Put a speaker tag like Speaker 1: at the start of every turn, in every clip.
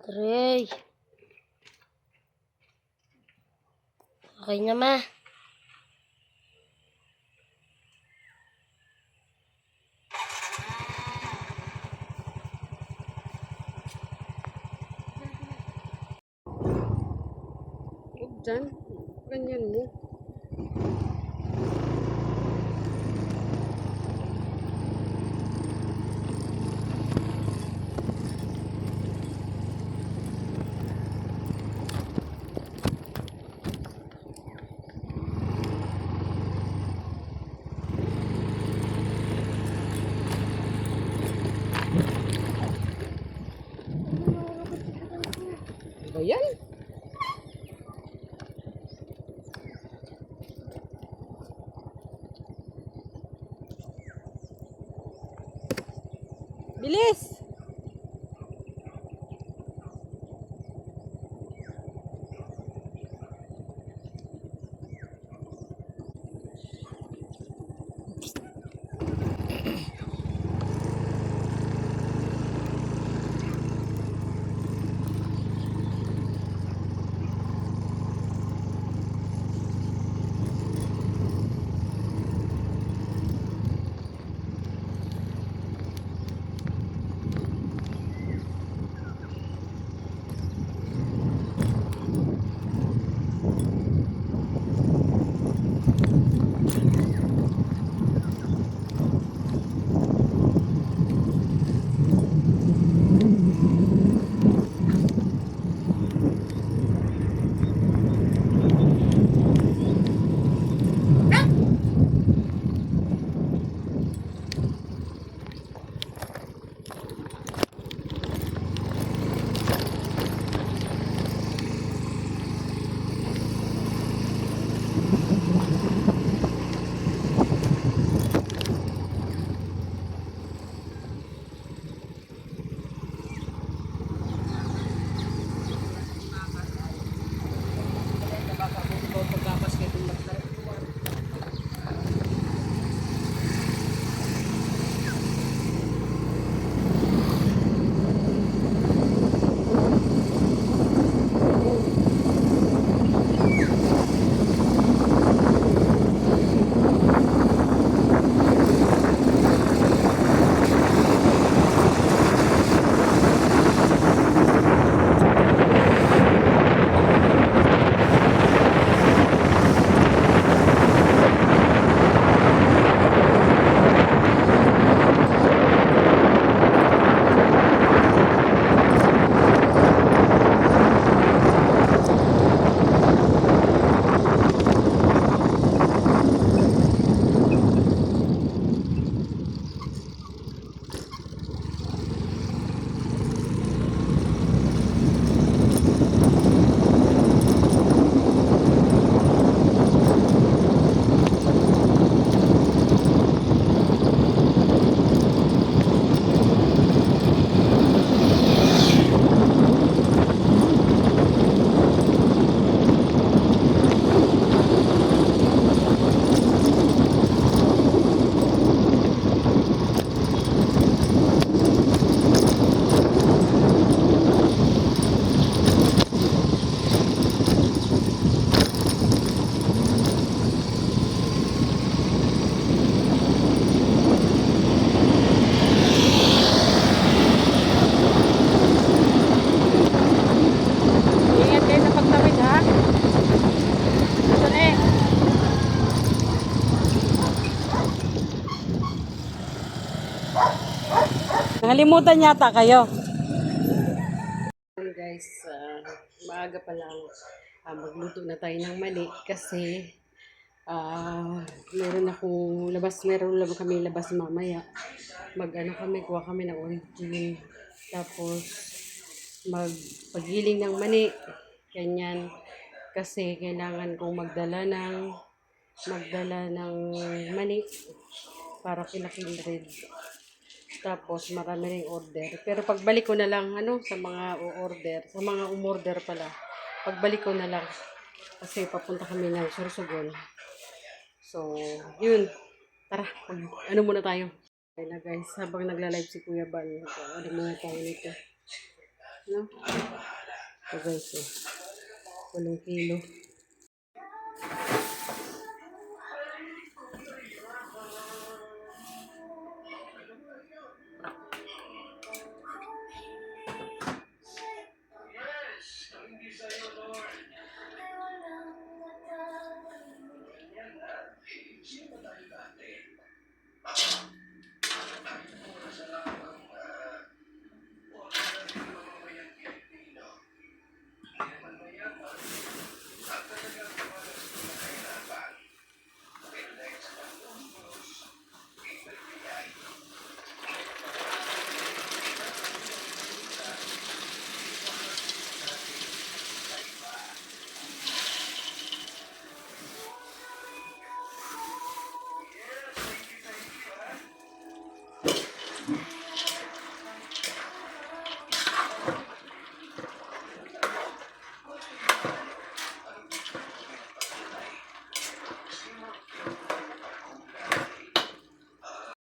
Speaker 1: Gray. Okay na, ma.
Speaker 2: Huwag dyan. Ganyan mo. Ayan. Bilis! Ingat kayo sa pagtawid, ha? Ito na eh. Nakalimutan yata kayo. Guys, maaga pa lang magluto na tayo ng mani kasi meron lang kami labas mamaya. Kuha kami ng origin. Tapos magpagiling ng mani. Ganyan. Kasi kailangan kong magdala ng mani para kila Kindred. Tapos marami ring order. Pero pagbalik ko na lang sa mga umorder pala. Pagbalik ko na lang kasi papunta kami ng Sorsogon. So, yun. Tara, ano muna tayo. Okay na guys, habang nagla-live si Kuya Bal, ano muna tayo nito. No? Ito guys, 8 kilo.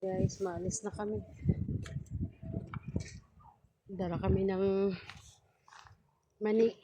Speaker 2: Guys, maalis na kami. Dala kami ng mani.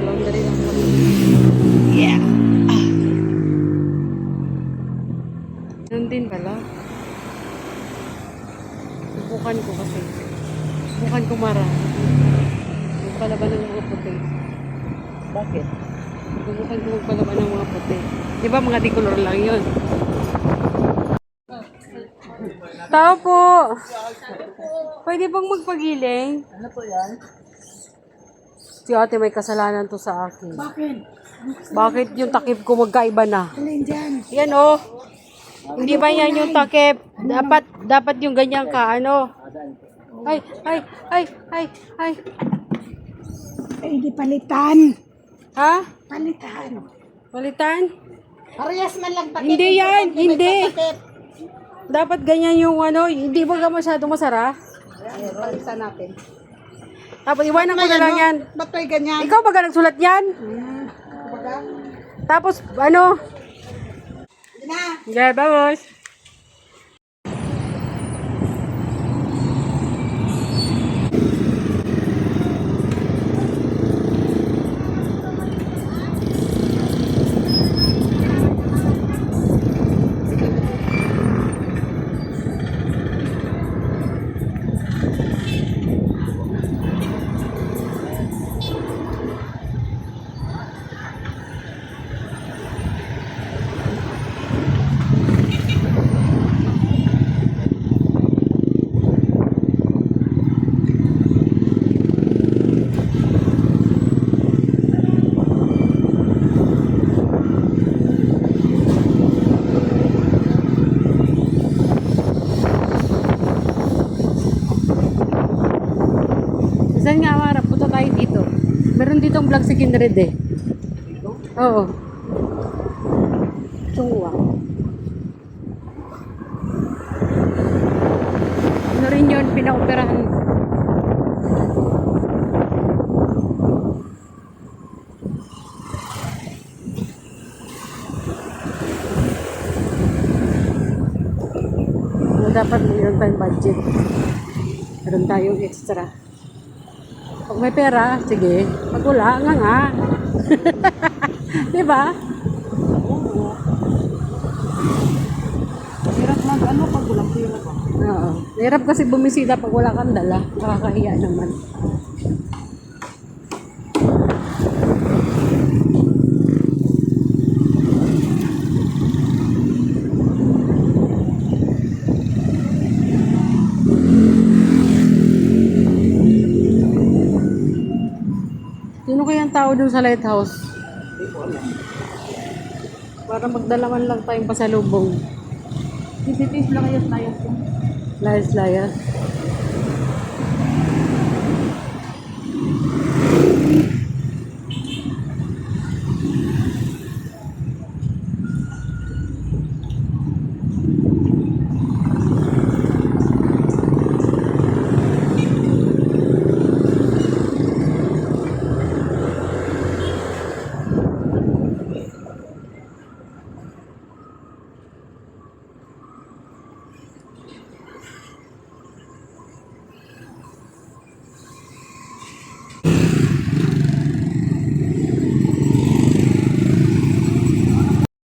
Speaker 2: Laundry lang kami. Yeah. Nun din pala. Bukan ko kasi. Bukan ko mara. Magpalaban ng mga puti.
Speaker 3: Bakit?
Speaker 2: Bukan ko magpalaban ng mga puti. Di ba mga decolor lang yun? Tao po! Pwede bang magpagiling?
Speaker 3: Ano po yan?
Speaker 2: Si ate may kasalanan to sa akin.
Speaker 3: Bakit?
Speaker 2: Bakit yung takip ko magkaiba na?
Speaker 3: Alin dyan?
Speaker 2: Yan oh. Hindi ba yan yung takip? Dapat yung ganyan ka, ano? Ay.
Speaker 3: Eh, di palitan.
Speaker 2: Ha?
Speaker 3: Palitan.
Speaker 2: Palitan?
Speaker 3: Parehas man lang takip.
Speaker 2: Hindi yan, hindi.
Speaker 3: Takip.
Speaker 2: Dapat ganyan yung ano, hindi ba ka masyadong masara?
Speaker 3: Ayan, palitan natin.
Speaker 2: Tapos iwanan ko na lang yan.
Speaker 3: Ba't may ganyan?
Speaker 2: Ikaw ba ka nagsulat yan?
Speaker 3: Baga?
Speaker 2: Tapos ano?
Speaker 3: Hindi na.
Speaker 2: Yeah, vamos. Saan nga Mara? Punta tayo dito. Meron ditong vlog si Kindred eh. Oo. Chungwa. Ano rin yun? Pinaoperahan. Dapat mayroon tayong budget. Meron tayong extra. Pag may pera, sige. Pag wala, nga nga. Di ba?
Speaker 3: Oo. Hirap mag ano pag walang pera ba?
Speaker 2: Oo. Hirap kasi bumisita pag wala kang dala. Nakakahiya naman. Sino kaya ang tao dun sa lighthouse?
Speaker 3: Hindi ko alam.
Speaker 2: Para magdalaman lang tayong pasalubong.
Speaker 3: Tititis lang yung layas ko.
Speaker 2: Layas-layas.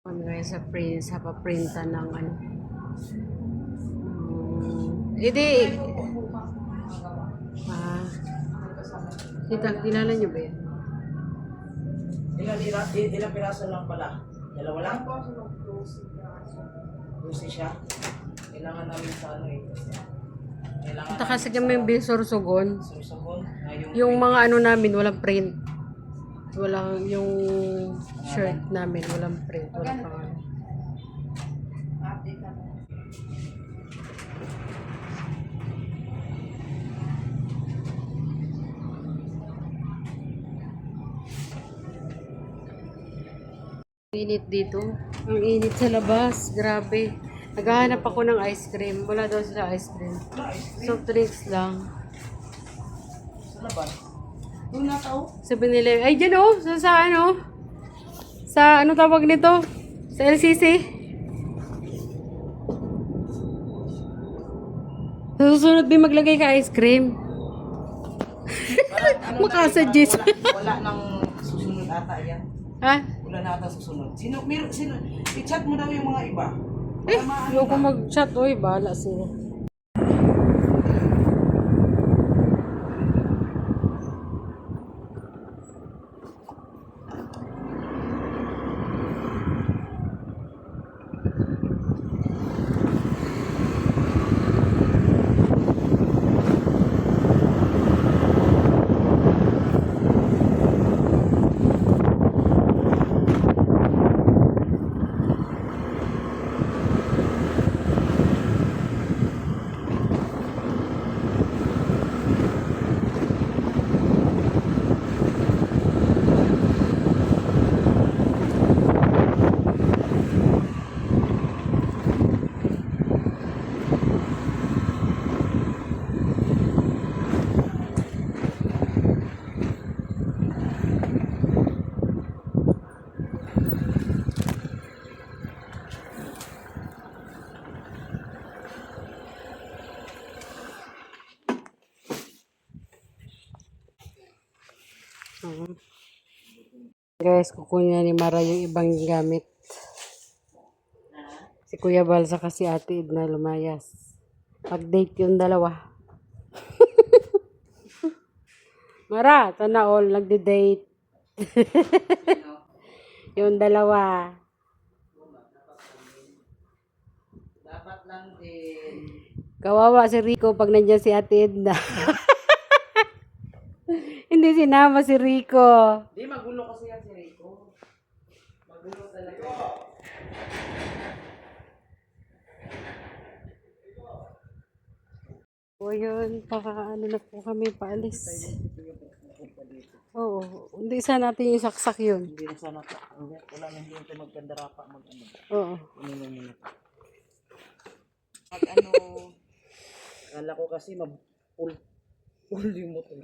Speaker 2: Kami ngayon sa print, sa paprinta ng ano. Hindi. Kilala niyo ba yan?
Speaker 3: Ilang piraso lang pala? Dalawa lang? Lucy siya. Kailangan namin sa ano eh. Kailangan
Speaker 2: Punta kasi kami yung Sorsogon.
Speaker 3: susugon.
Speaker 2: Yung mga ano namin, walang print. Walang yung shirt namin, walang print. Walang pangalan. Init dito. Ang init sa labas. Grabe. Naghahanap ako ng ice cream. Wala daw sila ice cream. Soft drinks lang.
Speaker 3: Sa labas. Doon na tao.
Speaker 2: 7-Eleven. Ay, dyan oh. Sa ano? Sa ano tawag nito? Sa LCC. Sa susunod din maglagay ka ice cream. Makasuggest.
Speaker 3: Wala nang susunod ata yan.
Speaker 2: Ha?
Speaker 3: Wala na ata susunod. Sino? I-chat mo daw yung mga iba.
Speaker 2: Ayoko mag-chat. Uy, bahala sila. Guys, kukunin ni Mara yung ibang gamit. Si Kuya Balsa kasi Ate Edna lumayas. Pag-date yung dalawa. Mara, sana all nagde-date. Yung dalawa.
Speaker 3: Dapat lang din.
Speaker 2: Kawawa si Rico pag nandiyan si Ate Edna. Hindi sinama si Rico.
Speaker 3: Di magulo kasi yan si Rico. Magulo talaga.
Speaker 2: O yun, ano na po kami paalis. Oo, hindi sana natin yung saksak yun.
Speaker 3: Hindi na sana ta. Wala nang hindi tayo magkandarapa mag-ano.
Speaker 2: Oo.
Speaker 3: Ano muna. Mag-ano. Akala ko kasi full yung motor.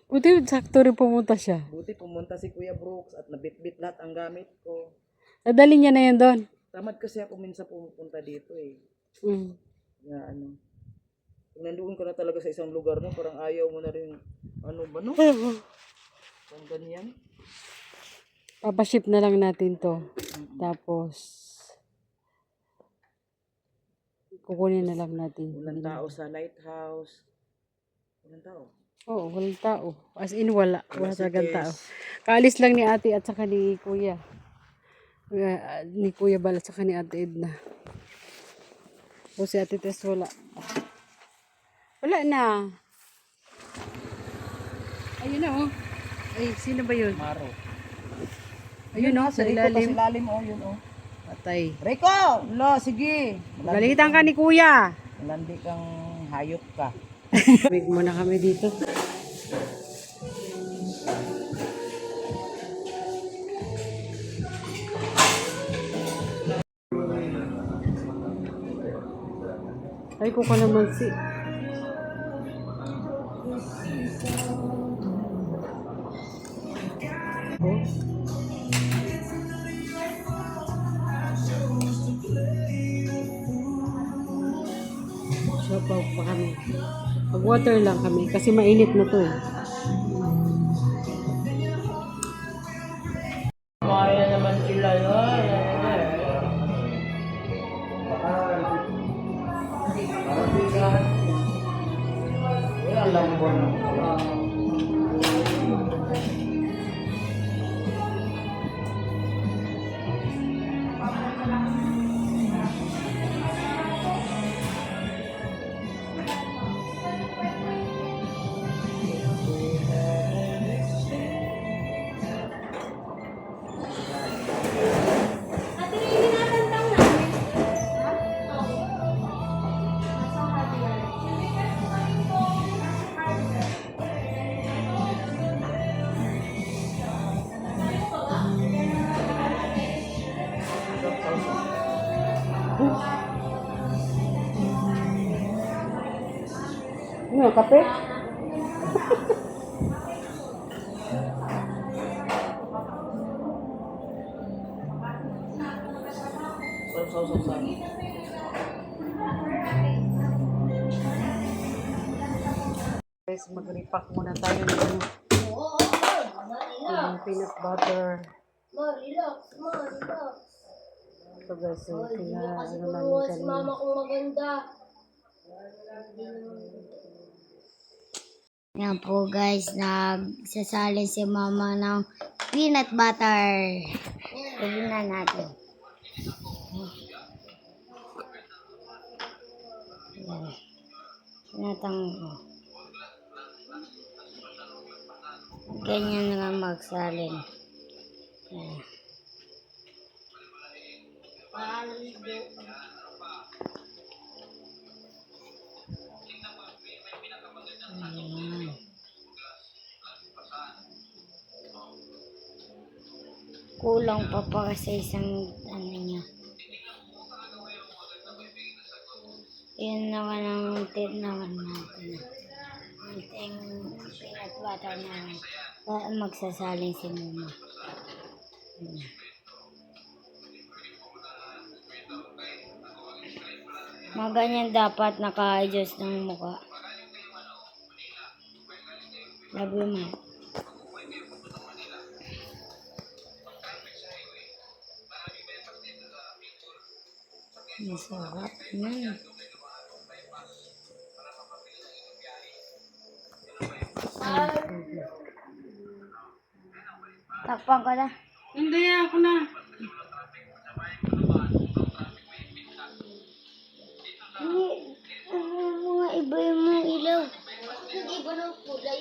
Speaker 2: Buti sakto rin pumunta siya.
Speaker 3: Buti pumunta si Kuya Brooks at nabitbit lahat ang gamit ko.
Speaker 2: Nadali niya na yun doon.
Speaker 3: Tamad kasi ako minsan pumupunta dito eh.
Speaker 2: Mm.
Speaker 3: Na ano. Kung nandoon ka na talaga sa isang lugar no, parang ayaw mo na rin ano ba no? Kung ganyan.
Speaker 2: Papaship na lang natin to. Tapos, kukunin na lang natin.
Speaker 3: Walang tao sa lighthouse. Walang tao.
Speaker 2: Oo, walang tao. As in, wala. Wala
Speaker 3: Si
Speaker 2: talagang
Speaker 3: Tess.
Speaker 2: tao. Kaalis lang ni ate at saka ni kuya. Ni kuya Bal at saka ni ate Edna. O si ate Tess wala. Wala na. Ayun na oh. Ay, sino ba yun?
Speaker 3: Maro.
Speaker 2: Ayun oh, sa
Speaker 3: Sa
Speaker 2: ilalim.
Speaker 3: ilalim, oh, yun, oh.
Speaker 2: Patay.
Speaker 3: Rico! Lo, sige.
Speaker 2: Galitan ka ni kuya.
Speaker 3: Malandi kang hayop ka.
Speaker 2: Wig muna kami dito. Ay, kuka naman si... Oh. Sabaw pa kami. Mag-water lang kami kasi mainit na to eh.
Speaker 3: Maya naman sila, Wala lambon.
Speaker 2: Ano, kape?
Speaker 3: Saw.
Speaker 2: Guys, mag-repack muna tayo ng ano, yung peanut butter. Ito guys, yung ano namin kanina.
Speaker 1: Yan po guys, nagsasali si mama ng peanut butter. Tignan natin. Yan. Tinatang ko. Ganyan nga magsalin. Yan. Ayan. Kulang pa kasi isang ano niya. Yun naman ang tip naman natin. Ating peanut butter na magsasaling si mama. Mga ganyan dapat naka-adjust ng mukha. Love you, ma. Masarap na. Takpan ko na.
Speaker 2: Hindi, ako na.
Speaker 1: Hindi, mga iba yung mga ilaw. Yung iba ng kulay.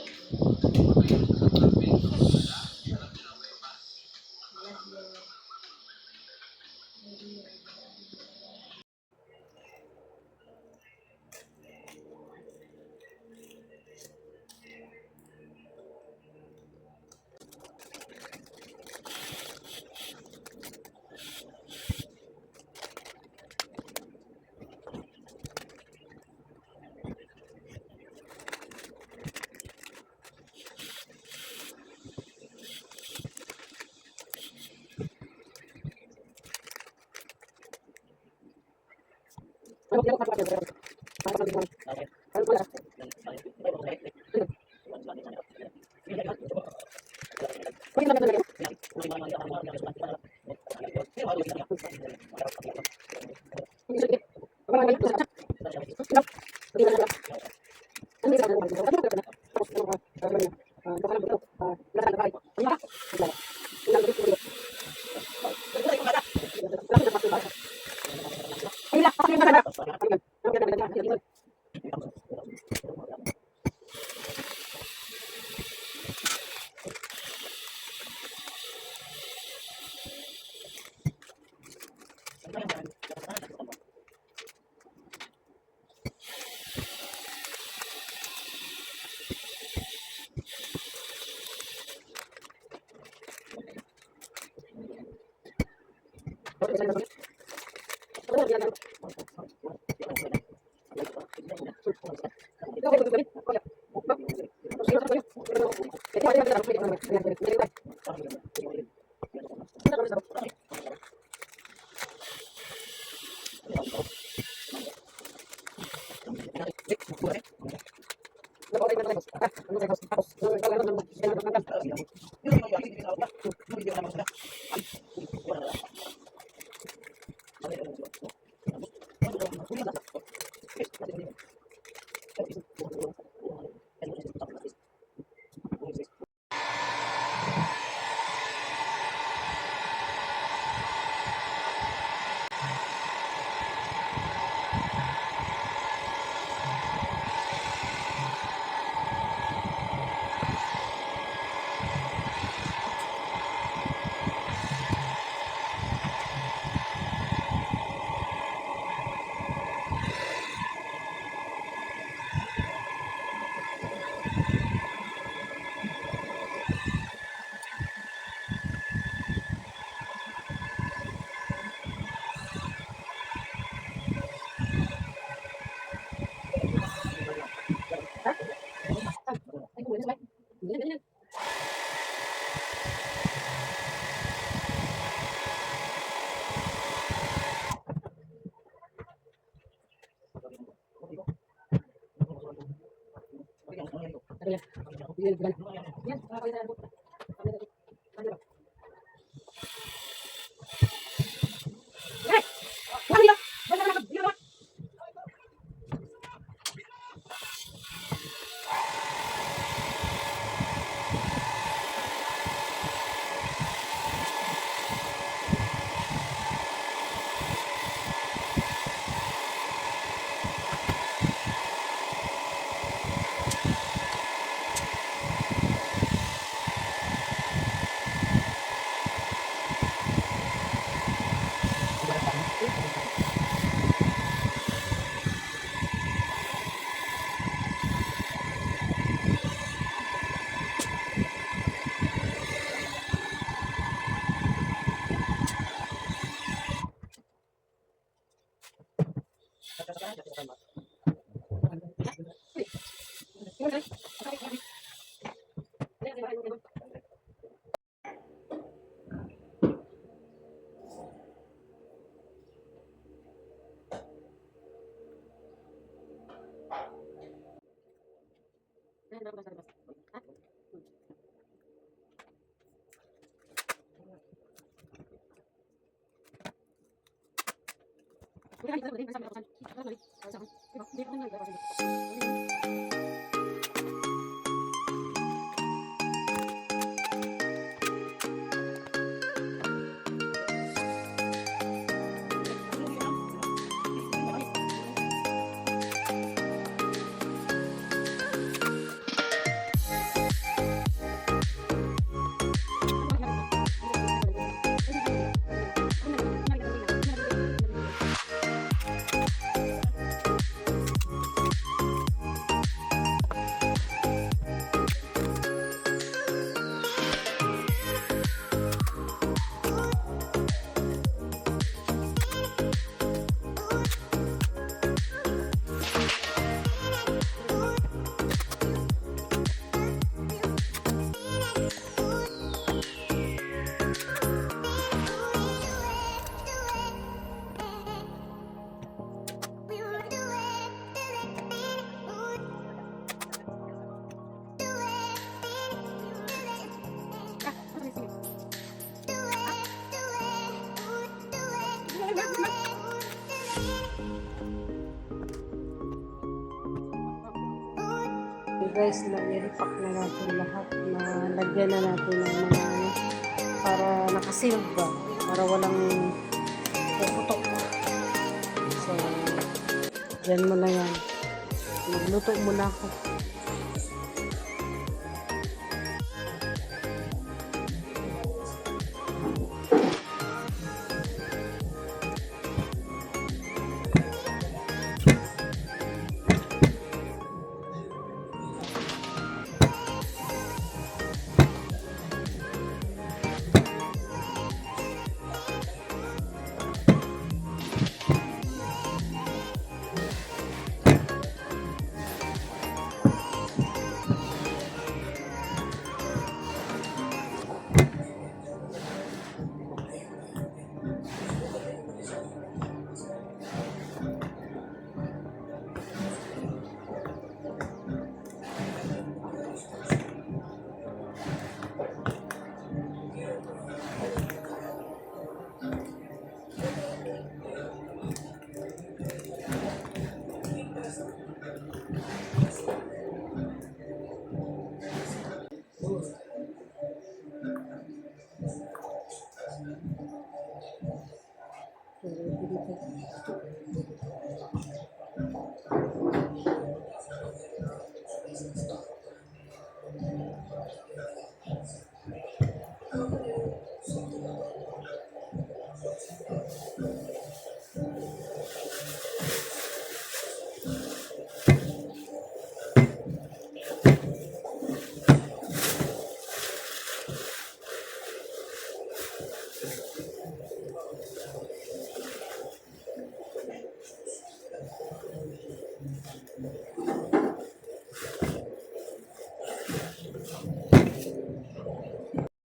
Speaker 2: guys, i-repack na natin lahat na lagyan na natin ng mga ano, para nakaseal ba, para walang puputok. So, dyan mo na yan. Magluto muna ako.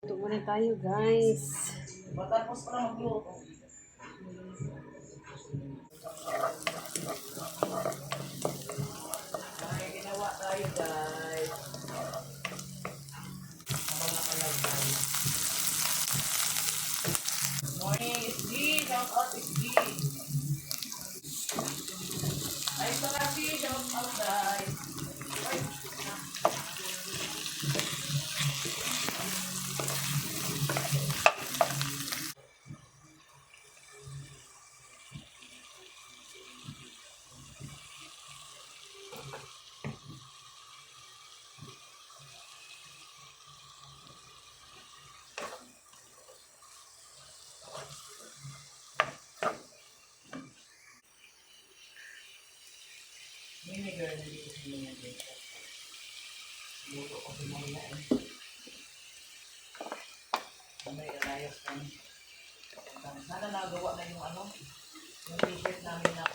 Speaker 2: Ito muna tayo guys.
Speaker 3: Matapos pa na magluto. May ginawa tayo guys. Habang nakalagay. Morning, SG. Shout out SG. Ay, ito kasi. Shout out guys. Vinegar na dito sa mga dito. Luto ko sa mga eh. May alayos kami. Sana nagawa na yung ano, yung t-shirt namin na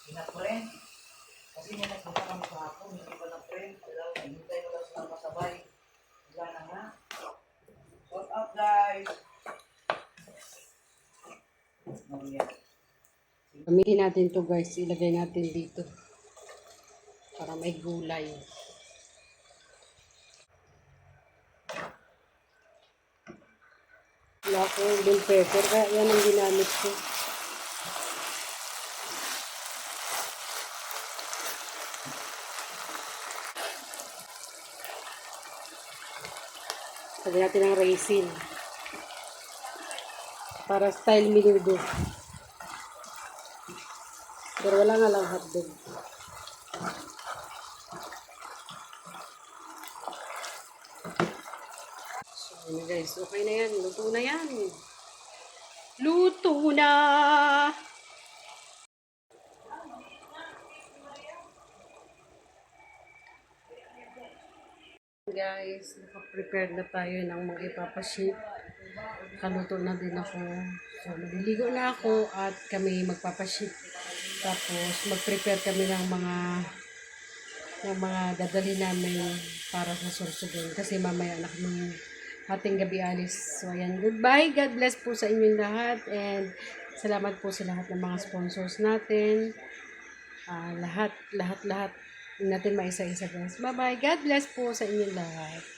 Speaker 3: pina-print. Kasi may nagpunta kami kahapon, hindi pa na-print. Hintay ko lang sila masabay. Wala na nga. Shout out guys!
Speaker 2: Gamitin natin to guys, ilagay natin dito para may gulay. Wala akong bell pepper, kaya yan ang ginamit ko. Lagyan natin ng raisin para style menudo. Pero wala nga lang hotdog. So, yun guys, okay na yan. Luto na yan. Luto na! Guys, nakaprepare na tayo ng mga ipapaship. Kaluto na din ako. So, maliligo na ako at kami magpapaship. Tapos, mag-prepare kami ng mga dadali namin para sa Sorsogon. Kasi mamaya na kami ating gabi alis. So, ayan. Goodbye. God bless po sa inyong lahat. And salamat po sa lahat ng mga sponsors natin. Lahat natin maisa-isa guys. Bye-bye. God bless po sa inyong lahat.